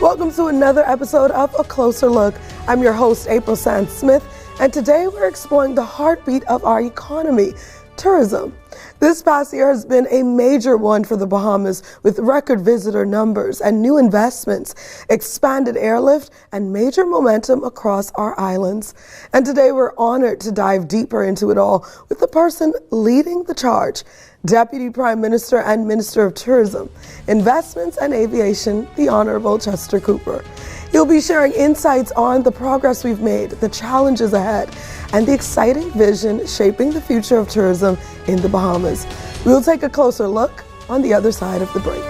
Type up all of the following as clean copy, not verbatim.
Welcome to another episode of A Closer Look. I'm your host, April Sands-Smith, and today we're exploring the heartbeat of our economy, tourism. This past year has been a major one for the Bahamas, with record visitor numbers and new investments, expanded airlift, and major momentum across our islands. And today we're honored to dive deeper into it all with the person leading the charge, Deputy Prime Minister and Minister of Tourism, Investments and Aviation, the Honorable Chester Cooper. He'll be sharing insights on the progress we've made, the challenges ahead, and the exciting vision shaping the future of tourism in the Bahamas. We'll take a closer look on the other side of the break.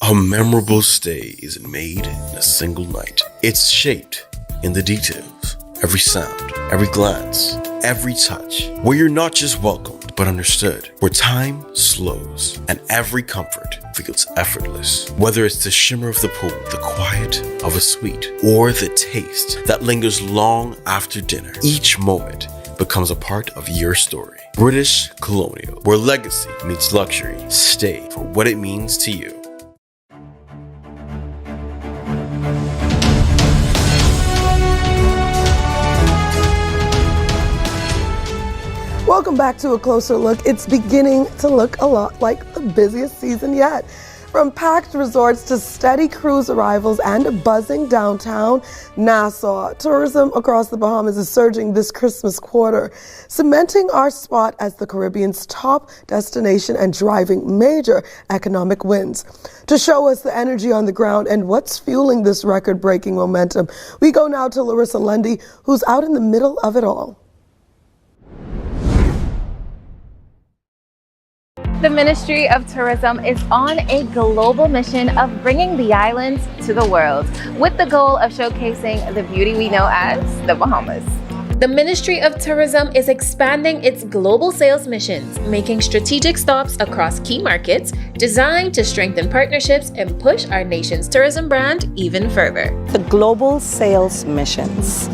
A memorable stay isn't made in a single night. It's shaped in the details. Every sound, every glance, every touch. Where you're not just welcomed, but understood. Where time slows and every comfort feels effortless. Whether it's the shimmer of the pool, the quiet of a suite, or the taste that lingers long after dinner, each moment becomes a part of your story. British Colonial, where legacy meets luxury. Stay for what it means to you. Welcome back to A Closer Look. It's beginning to look a lot like the busiest season yet. From packed resorts to steady cruise arrivals and a buzzing downtown Nassau, tourism across the Bahamas is surging this Christmas quarter, cementing our spot as the Caribbean's top destination and driving major economic wins. To show us the energy on the ground and what's fueling this record-breaking momentum, we go now to Larissa Lundy, who's out in the middle of it all. The Ministry of Tourism is on a global mission of bringing the islands to the world, with the goal of showcasing the beauty we know as the Bahamas. The Ministry of Tourism is expanding its global sales missions, making strategic stops across key markets, designed to strengthen partnerships and push our nation's tourism brand even further. The Global Sales Missions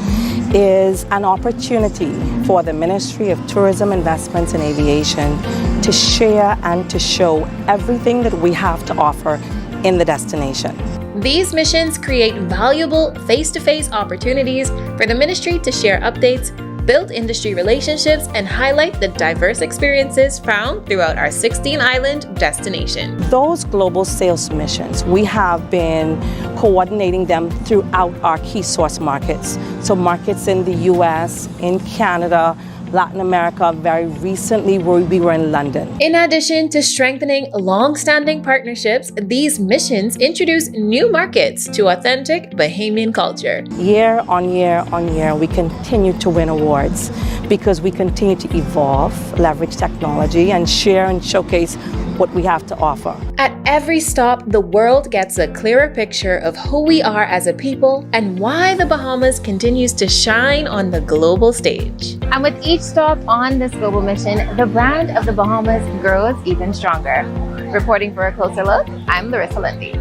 is an opportunity for the Ministry of Tourism, Investments and Aviation to share and to show everything that we have to offer in the destination. These missions create valuable face-to-face opportunities for the ministry to share updates, build industry relationships, and highlight the diverse experiences found throughout our 16-island destination. Those global sales missions, we have been coordinating them throughout our key source markets. So markets in the US, in Canada, Latin America. Very recently, we were in London. In addition to strengthening long-standing partnerships, these missions introduce new markets to authentic Bahamian culture. Year on year on year, we continue to win awards because we continue to evolve, leverage technology, and share and showcase what we have to offer. At every stop, the world gets a clearer picture of who we are as a people and why the Bahamas continues to shine on the global stage. And with each stop on this global mission, the brand of the Bahamas grows even stronger. Reporting for A Closer Look, I'm Larissa Lundy.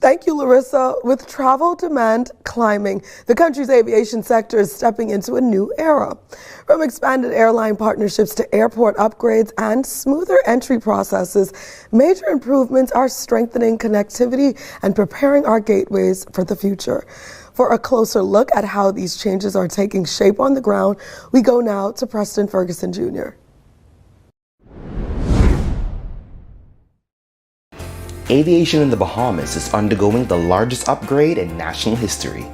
Thank you, Larissa. With travel demand climbing, the country's aviation sector is stepping into a new era. From expanded airline partnerships to airport upgrades and smoother entry processes, major improvements are strengthening connectivity and preparing our gateways for the future. For a closer look at how these changes are taking shape on the ground, we go now to Preston Ferguson Jr. Aviation in the Bahamas is undergoing the largest upgrade in national history.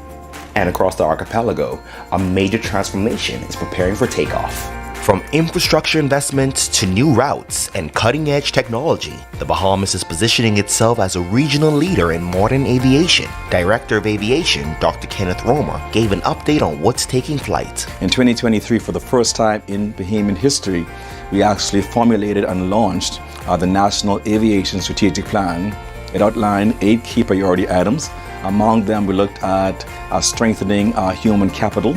And across the archipelago, a major transformation is preparing for takeoff. From infrastructure investments to new routes and cutting-edge technology, the Bahamas is positioning itself as a regional leader in modern aviation. Director of Aviation, Dr. Kenneth Romer, gave an update on what's taking flight. In 2023, for the first time in Bahamian history, we actually formulated and launched the National Aviation Strategic Plan. It outlined 8 key priority items. Among them, we looked at strengthening our human capital,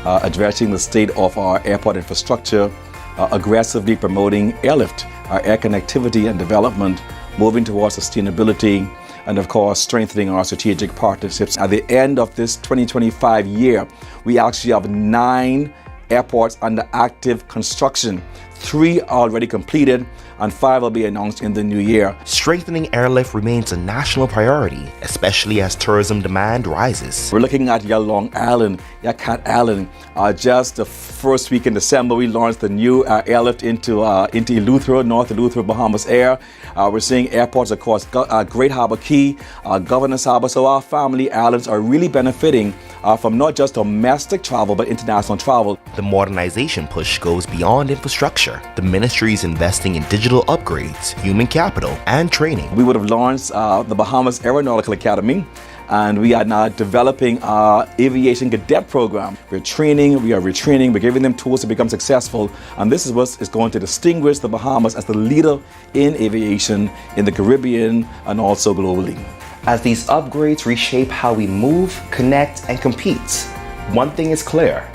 addressing the state of our airport infrastructure, aggressively promoting airlift, our air connectivity and development, moving towards sustainability, and of course strengthening our strategic partnerships. At the end of this 2025 year, we actually have 9 airports under active construction, 3 already completed, and 5 will be announced in the new year. Strengthening airlift remains a national priority, especially as tourism demand rises. We're looking at your Long Island, your Cat Island. Just the first week in December, we launched the new airlift into Eleuthera, North Eleuthera, Bahamas Air. We're seeing airports across Great Harbor Key, Governor's Harbor. So our family islands are really benefiting from not just domestic travel, but international travel. The modernization push goes beyond infrastructure. The ministry is investing in digital upgrades, human capital, and training. We would have launched the Bahamas Aeronautical Academy, and we are now developing our aviation cadet program. We're training, we are retraining, we're giving them tools to become successful, and this is what is going to distinguish the Bahamas as the leader in aviation in the Caribbean and also globally. As these upgrades reshape how we move, connect, and compete, one thing is clear: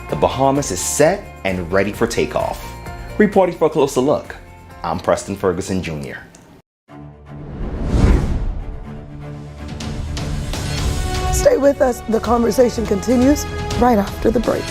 the Bahamas is set and ready for takeoff. Reporting for a closer look, I'm Preston Ferguson Jr. Stay with us. The conversation continues right after the break.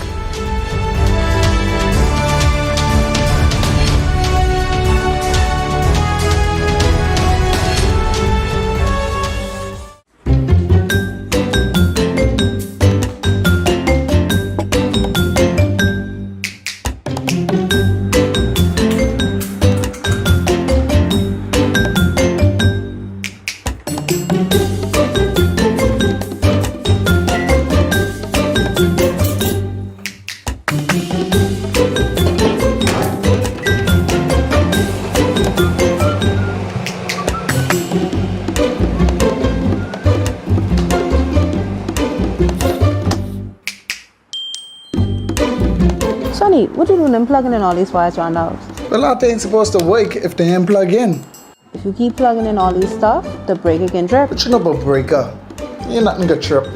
Sonny, what you doing unplugging in all these wires around the house? The lot ain't supposed to wake if they ain't plug in. If you keep plugging in all these stuff, the breaker can trip. But you know about breaker. Ain't nothing to trip.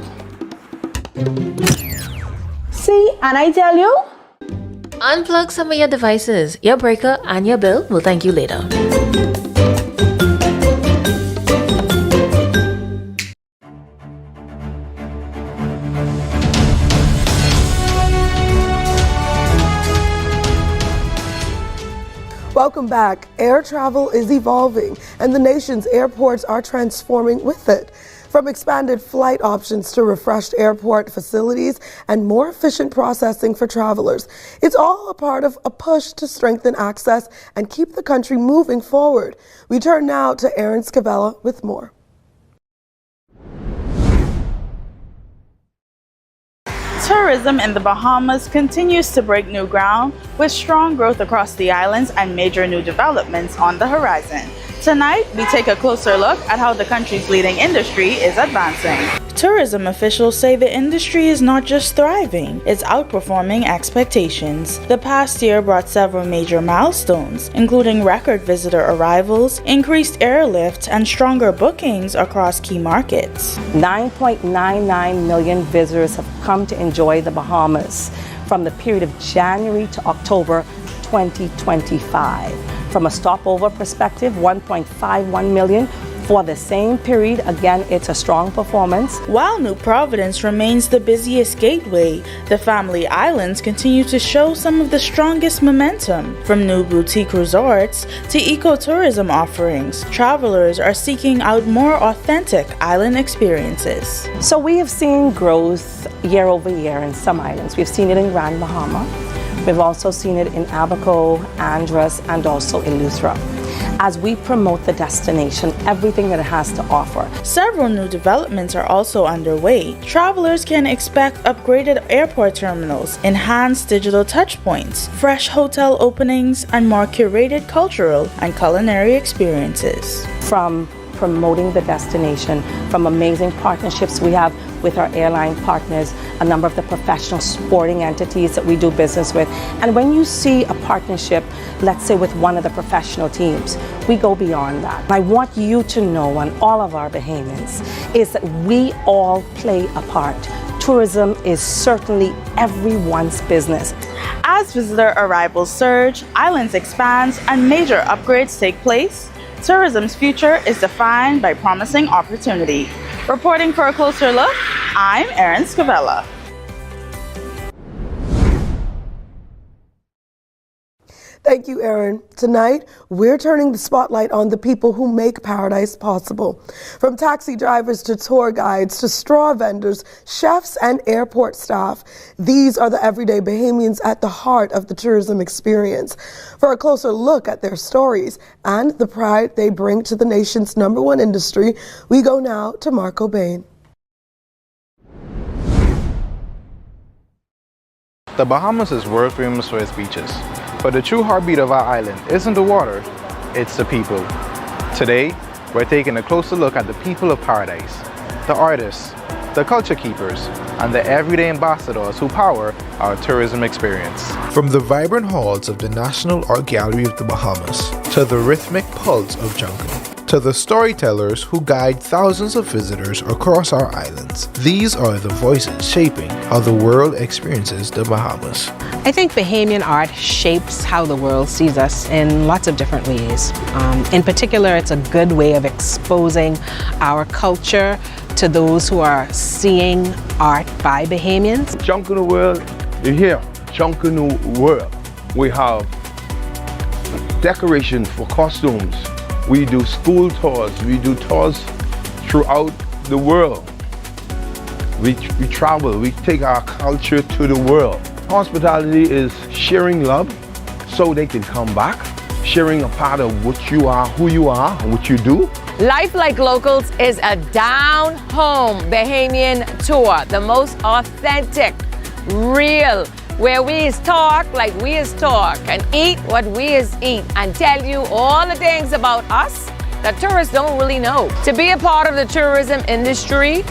See, and I tell you? Unplug some of your devices. Your breaker and your bill will thank you later. Welcome back. Air travel is evolving, and the nation's airports are transforming with it. From expanded flight options to refreshed airport facilities and more efficient processing for travelers, it's all a part of a push to strengthen access and keep the country moving forward. We turn now to Aaron Scavella with more. Tourism in the Bahamas continues to break new ground with strong growth across the islands and major new developments on the horizon. Tonight, we take a closer look at how the country's leading industry is advancing. Tourism officials say the industry is not just thriving, it's outperforming expectations. The past year brought several major milestones, including record visitor arrivals, increased airlift, and stronger bookings across key markets. 9.99 million visitors have come to enjoy the Bahamas from the period of January to October 2025. From a stopover perspective, 1.51 million for the same period. Again, it's a strong performance. While New Providence remains the busiest gateway, the Family Islands continue to show some of the strongest momentum. From new boutique resorts to ecotourism offerings, travelers are seeking out more authentic island experiences. So we have seen growth year over year in some islands. We've seen it in Grand Bahama. We've also seen it in Abaco, Andros, and also Eleuthera. As we promote the destination, everything that it has to offer. Several new developments are also underway. Travelers can expect upgraded airport terminals, enhanced digital touchpoints, fresh hotel openings, and more curated cultural and culinary experiences. From promoting the destination, from amazing partnerships we have with our airline partners, a number of the professional sporting entities that we do business with. And when you see a partnership, let's say with one of the professional teams, we go beyond that. I want you to know, and all of our Bahamians, is that we all play a part. Tourism is certainly everyone's business. As visitor arrivals surge, islands expand, and major upgrades take place, tourism's future is defined by promising opportunity. Reporting for a closer look, I'm Erin Scavella. Thank you, Erin. Tonight, we're turning the spotlight on the people who make paradise possible. From taxi drivers to tour guides to straw vendors, chefs and airport staff, these are the everyday Bahamians at the heart of the tourism experience. For a closer look at their stories and the pride they bring to the nation's #1 industry, we go now to Marco Bain. The Bahamas is world famous for its beaches. But the true heartbeat of our island isn't the water, it's the people. Today, we're taking a closer look at the people of paradise, the artists, the culture keepers, and the everyday ambassadors who power our tourism experience. From the vibrant halls of the National Art Gallery of the Bahamas, to the rhythmic pulse of Junction, to the storytellers who guide thousands of visitors across our islands, these are the voices shaping how the world experiences the Bahamas. I think Bahamian art shapes how the world sees us in lots of different ways. In particular, it's a good way of exposing our culture to those who are seeing art by Bahamians. Junk in the world, you're here. Junk in the world. We have decorations for costumes. We do school tours. We do tours throughout the world. We travel. We take our culture to the world. Hospitality is sharing love so they can come back, sharing a part of what you are, who you are, and what you do. Life Like Locals is a down-home Bahamian tour, the most authentic, real, where we is talk like we is talk and eat what we is eat and tell you all the things about us that tourists don't really know. To be a part of the tourism industry,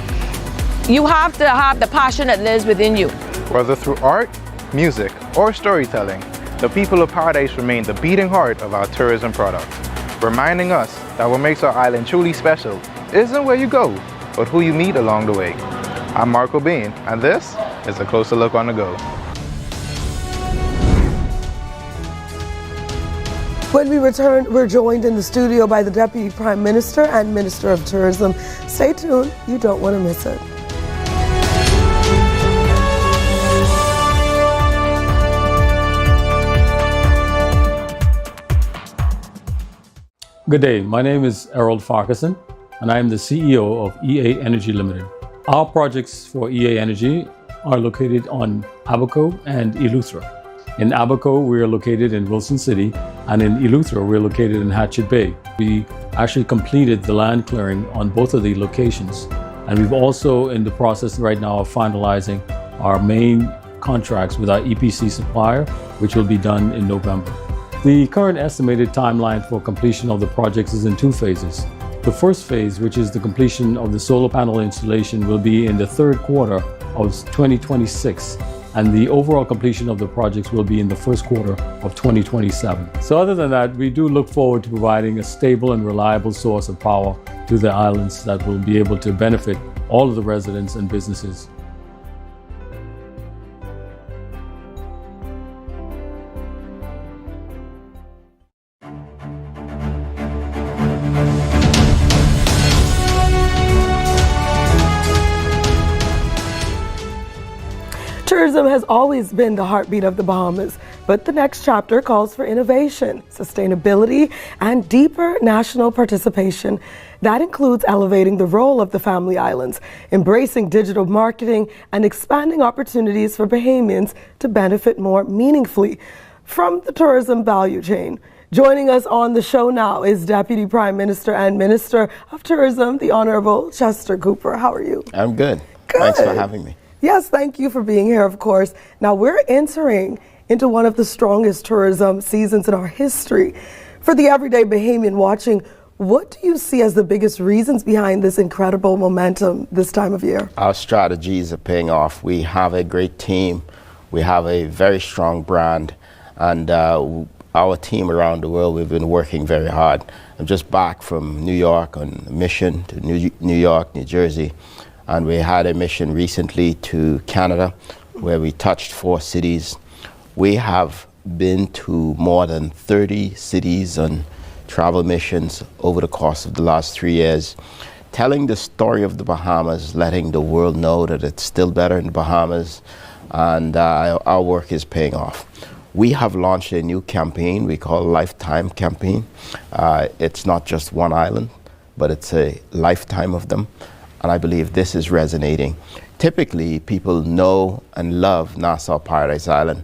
you have to have the passion that lives within you. Whether through art, music, or storytelling, the people of paradise remain the beating heart of our tourism product, reminding us that what makes our island truly special isn't where you go, but who you meet along the way. I'm Marco Bain, and this is a closer look on the go. When we return, we're joined in the studio by the Deputy Prime Minister and Minister of Tourism. Stay tuned, you don't want to miss it. Good day, my name is Errol Farquharson and I am the CEO of EA Energy Limited. Our projects for EA Energy are located on Abaco and Eleuthera. In Abaco, we are located in Wilson City, and in Eleuthera, we're located in Hatchet Bay. We actually completed the land clearing on both of the locations, and we've also in the process right now of finalizing our main contracts with our EPC supplier, which will be done in November. The current estimated timeline for completion of the projects is in 2 phases. The first phase, which is the completion of the solar panel installation, will be in the 3rd quarter of 2026, and the overall completion of the projects will be in the 1st quarter of 2027. So other than that, we do look forward to providing a stable and reliable source of power to the islands that will be able to benefit all of the residents and businesses. Tourism has always been the heartbeat of the Bahamas, but the next chapter calls for innovation, sustainability, and deeper national participation. That includes elevating the role of the Family Islands, embracing digital marketing, and expanding opportunities for Bahamians to benefit more meaningfully from the tourism value chain. Joining us on the show now is Deputy Prime Minister and Minister of Tourism, the Honorable Chester Cooper. How are you? I'm good. Good. Thanks for having me. Yes, thank you for being here, of course. Now, we're entering into one of the strongest tourism seasons in our history. For the everyday Bahamian watching, what do you see as the biggest reasons behind this incredible momentum this time of year? Our strategies are paying off. We have a great team. We have a very strong brand. And our team around the world, we've been working very hard. I'm just back from New York on a mission to New York, New Jersey. And we had a mission recently to Canada where we touched 4 cities. We have been to more than 30 cities on travel missions over the course of the last 3 years, telling the story of the Bahamas, letting the world know that it's still better in the Bahamas, and our work is paying off. We have launched a new campaign we call Lifetime Campaign. It's not just one island, but it's a lifetime of them, and I believe this is resonating. Typically, people know and love Nassau Paradise Island.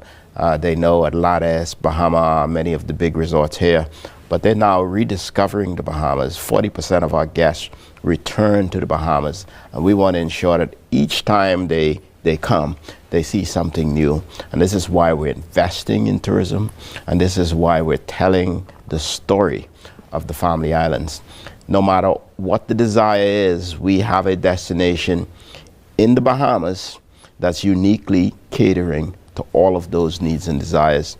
They know Atlantis, Bahama, many of the big resorts here, but they're now rediscovering the Bahamas. 40% of our guests return to the Bahamas, and we want to ensure that each time they come, they see something new. And this is why we're investing in tourism, and this is why we're telling the story of the Family Islands. No matter what the desire is, we have a destination in the Bahamas that's uniquely catering to all of those needs and desires.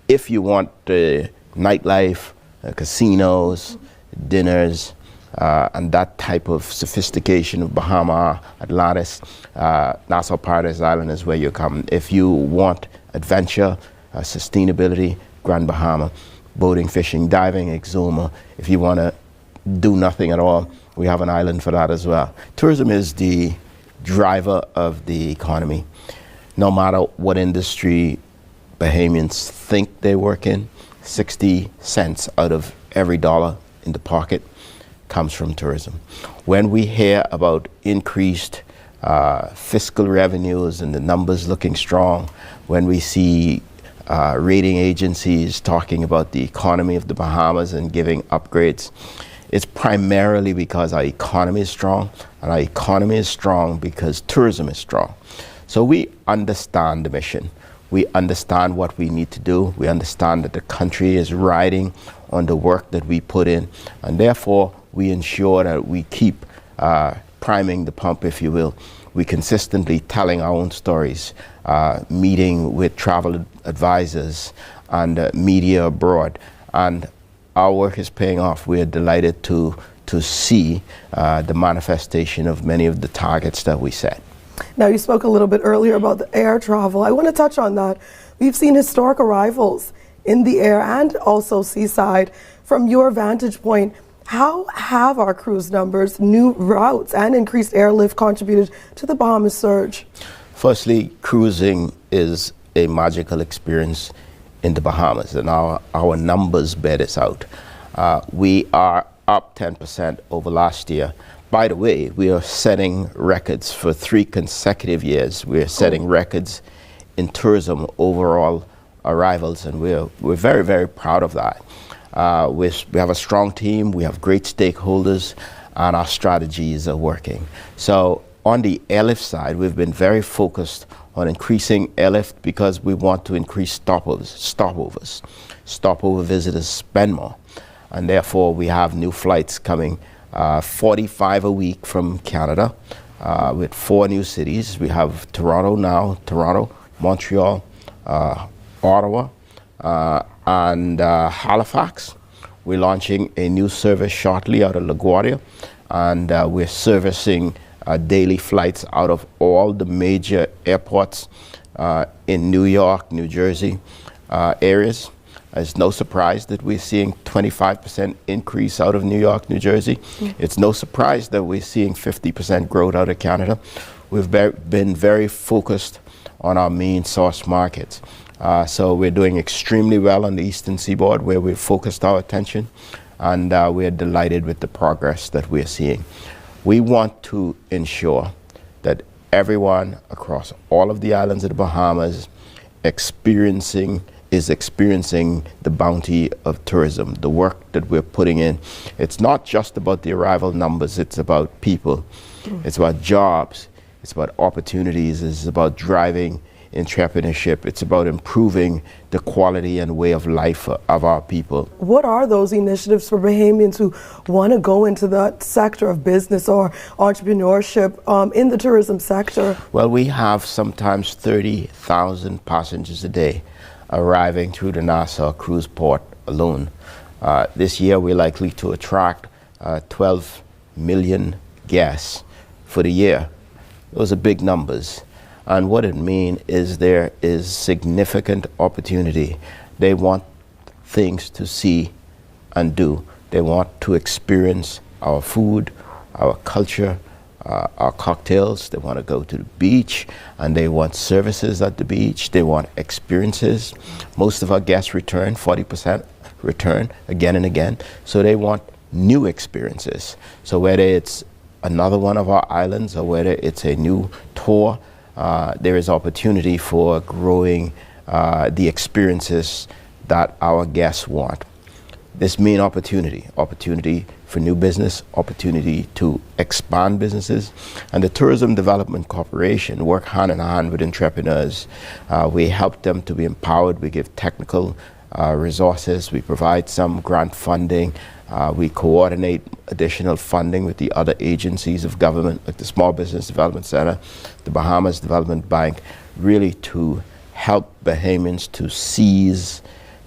If you want the nightlife, casinos, dinners, and that type of sophistication of Bahama, Atlantis, Nassau Paradise Island is where you come. If you want adventure, sustainability, Grand Bahama, boating, fishing, diving, Exuma. If you want to do nothing at all, we have an island for that as well. Tourism is the driver of the economy. No matter what industry Bahamians think they work in, 60 cents out of every dollar in the pocket comes from tourism. When we hear about increased fiscal revenues and the numbers looking strong, when we see rating agencies talking about the economy of the Bahamas and giving upgrades, it's primarily because our economy is strong, and our economy is strong because tourism is strong. So we understand the mission. We understand what we need to do. We understand that the country is riding on the work that we put in, and therefore we ensure that we keep priming the pump, if you will. We consistently telling our own stories, meeting with travel advisors and media abroad, and our work is paying off. We are delighted to see the manifestation of many of the targets that we set. Now, you spoke a little bit earlier about the air travel. I want to touch on that. We've seen historic arrivals in the air and also seaside. From your vantage point, how have our cruise numbers, new routes, and increased airlift contributed to the Bahamas surge? Firstly, cruising is a magical experience in the Bahamas, and our numbers bear this out. We are up 10% over last year. By the way, we are setting records for 3 consecutive years. We are setting records in tourism overall arrivals, and we're very, very proud of that. We have a strong team, we have great stakeholders, and our strategies are working. So on the airlift side, we've been very focused on increasing airlift because we want to increase stopovers. Stopover visitors spend more, and therefore we have new flights coming, 45 a week from Canada, with 4 new cities. We have Toronto now, Montreal, Ottawa, and Halifax. We're launching a new service shortly out of LaGuardia, and we're servicing daily flights out of all the major airports in New York, New Jersey areas. It's no surprise that we're seeing 25% increase out of New York, New Jersey. It's no surprise that we're seeing 50% growth out of Canada. We've been very focused on our main source markets. So we're doing extremely well on the Eastern Seaboard, where we've focused our attention, and we're delighted with the progress that we're seeing. We want to ensure that everyone across all of the islands of the Bahamas is experiencing the bounty of tourism, the work that we're putting in. It's not just about the arrival numbers, it's about people. It's about jobs, it's about opportunities, it's about driving entrepreneurship, it's about improving the quality and way of life of our people. What are those initiatives for Bahamians who want to go into that sector of business or entrepreneurship in the tourism sector? Well, we have sometimes 30,000 passengers a day arriving through the Nassau Cruise Port alone. This year we're likely to attract 12 million guests for the year. Those are big numbers. And what it means is there is significant opportunity. They want things to see and do. They want to experience our food, our culture, our cocktails. They want to go to the beach, and they want services at the beach. They want experiences. Most of our guests return, 40% return again and again. So they want new experiences. So whether it's another one of our islands or whether it's a new tour, there is opportunity for growing the experiences that our guests want. This means opportunity for new business, opportunity to expand businesses. And the Tourism Development Corporation work hand in hand with entrepreneurs. We help them to be empowered. We give technical resources. We provide some grant funding. We coordinate additional funding with the other agencies of government, like the Small Business Development Center, the Bahamas Development Bank, really to help Bahamians to seize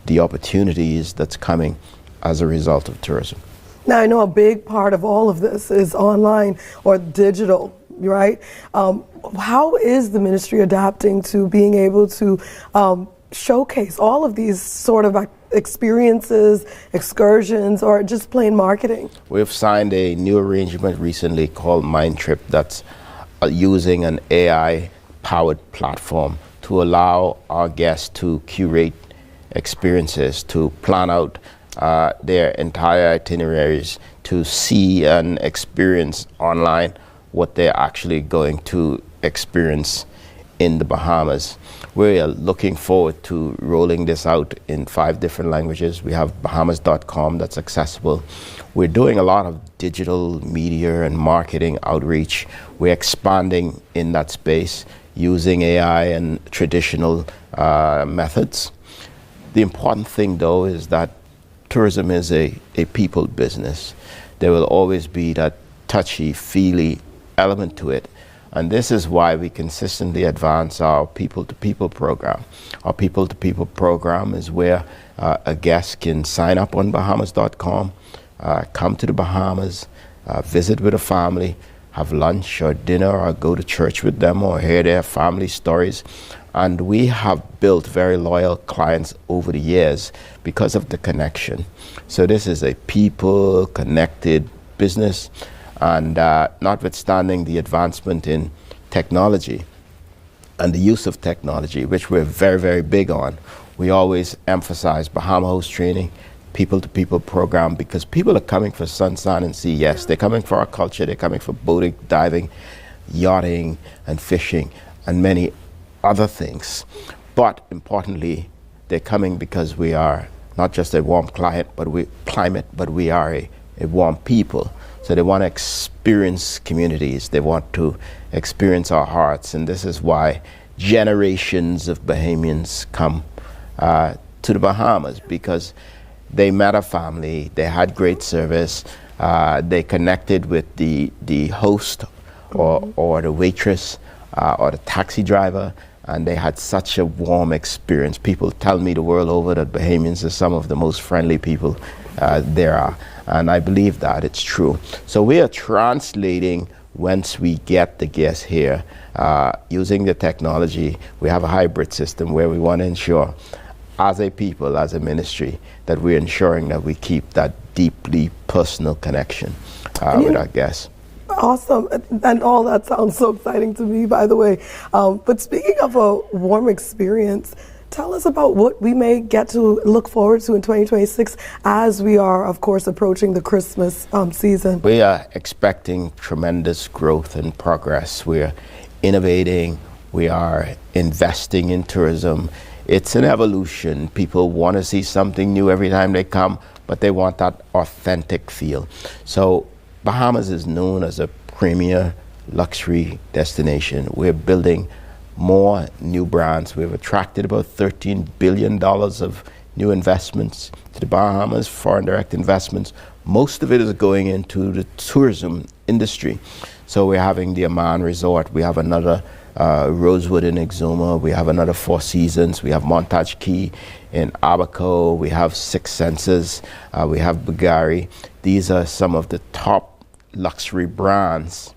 the opportunities that's coming as a result of tourism. Now, I know a big part of all of this is online or digital, right? How is the ministry adapting to being able to showcase all of these sort of experiences, excursions, or just plain marketing? We've signed a new arrangement recently called Mindtrip that's using an AI-powered platform to allow our guests to curate experiences, to plan out their entire itineraries, to see and experience online what they're actually going to experience in the Bahamas. We're looking forward to rolling this out in 5 different languages. We have bahamas.com that's accessible. We're doing a lot of digital media and marketing outreach. We're expanding in that space using AI and traditional methods. The important thing, though, is that tourism is a people business. There will always be that touchy-feely element to it. And this is why we consistently advance our people-to-people program. Our people-to-people program is where a guest can sign up on bahamas.com, come to the Bahamas, visit with a family, have lunch or dinner or go to church with them or hear their family stories. And we have built very loyal clients over the years because of the connection. So this is a people-connected business. And notwithstanding the advancement in technology and the use of technology, which we're very, very big on, we always emphasize Bahama Host Training, people-to-people program, because people are coming for sun, sand, and sea. Yes, they're coming for our culture. They're coming for boating, diving, yachting, and fishing, and many other things. But importantly, they're coming because we are not just a warm climate, but we are a warm people. So they want to experience communities. They want to experience our hearts. And this is why generations of Bahamians come to the Bahamas, because they met a family, they had great service, they connected with the host or the waitress or the taxi driver, and they had such a warm experience. People tell me the world over that Bahamians are some of the most friendly people there are. And I believe that it's true. So we are translating once we get the guests here using the technology. We have a hybrid system where we want to ensure, as a people, as a ministry, that we're ensuring that we keep that deeply personal connection with our guests. Awesome. And all that sounds so exciting to me, by the way. But speaking of a warm experience, tell us about what we may get to look forward to in 2026 as we are, of course, approaching the Christmas season. We are expecting tremendous growth and progress. We're innovating. We are investing in tourism. It's an evolution. People want to see something new every time they come, but they want that authentic feel. So Bahamas is known as a premier luxury destination. We're building more new brands. We've attracted about $13 billion of new investments to the Bahamas, foreign direct investments. Most of it is going into the tourism industry. So we're having the Amman Resort. We have another Rosewood in Exuma. We have another Four Seasons. We have Montage Key in Abaco. We have Six Senses. We have Bugari. These are some of the top luxury brands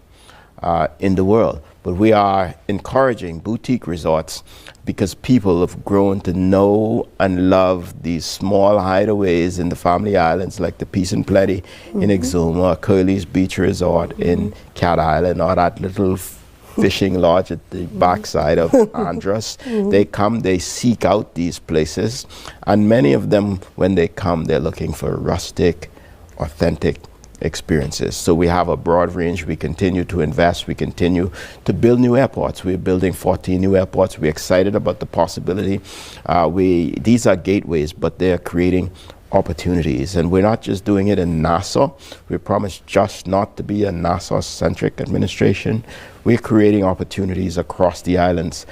in the world. but we are encouraging boutique resorts because people have grown to know and love these small hideaways in the family islands like the Peace and Plenty in Exuma, Curly's Beach Resort in Cat Island, or that little fishing lodge at the backside of Andros. They come, they seek out these places, and many of them, when they come, they're looking for rustic, authentic experiences. So we have a broad range. We continue to invest. We continue to build new airports. We're building 14 new airports. We're excited about the possibility. These are gateways, but they're creating opportunities. And we're not just doing it in Nassau. We promise just not to be a Nassau-centric administration. We're creating opportunities across the islands,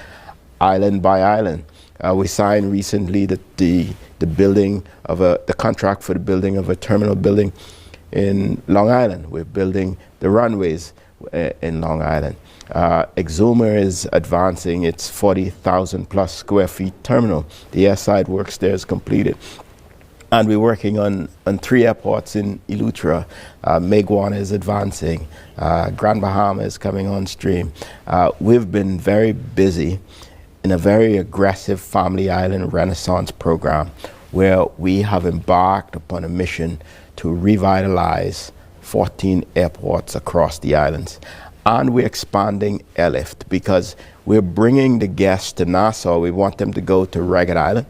island by island. We signed recently the building of the contract for the building of a terminal building in Long Island. We're building the runways in Long Island. Exuma is advancing its 40,000 plus square feet terminal. The airside works there is completed. And we're working on 3 airports in Eleuthera. Meguana is advancing. Grand Bahama is coming on stream. We've been very busy in a very aggressive Family Island Renaissance program where we have embarked upon a mission to revitalize 14 airports across the islands. And we're expanding airlift because we're bringing the guests to Nassau. We want them to go to Ragged Island.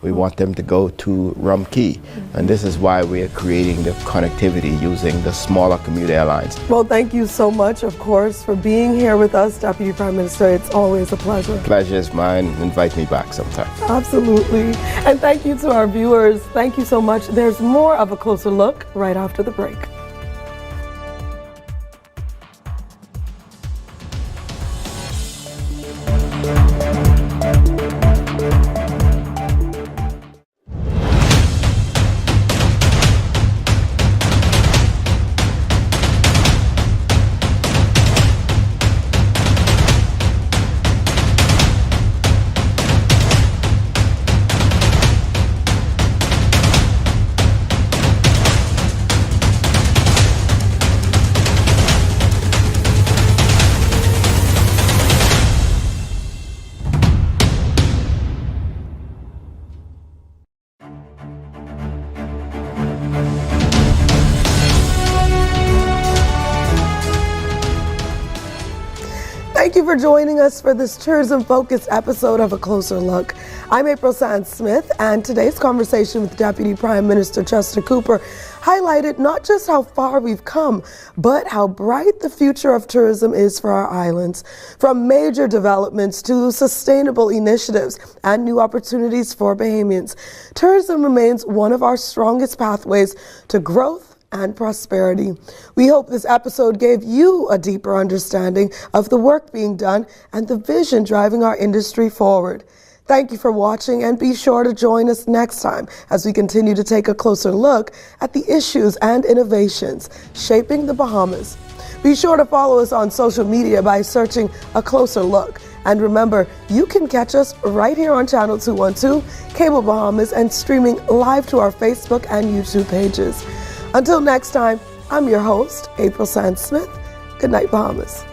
We want them to go to Rum Cay. And this is why we are creating the connectivity using the smaller commuter airlines. Well, thank you so much, of course, for being here with us, Deputy Prime Minister. It's always a pleasure. Pleasure is mine. Invite me back sometime. Absolutely. And thank you to our viewers. Thank you so much. There's more of a closer look right after the break. Thank you for joining us for this tourism-focused episode of A Closer Look. I'm April Sands-Smith, and today's conversation with Deputy Prime Minister Chester Cooper highlighted not just how far we've come, but how bright the future of tourism is for our islands. From major developments to sustainable initiatives and new opportunities for Bahamians, tourism remains one of our strongest pathways to growth and prosperity. We hope this episode gave you a deeper understanding of the work being done and the vision driving our industry forward. Thank you for watching, and be sure to join us next time as we continue to take a closer look at the issues and innovations shaping the Bahamas. Be sure to follow us on social media by searching A Closer Look. And remember, you can catch us right here on Channel 212, Cable Bahamas, and streaming live to our Facebook and YouTube pages. Until next time, I'm your host, April Sands-Smith. Good night, Bahamas.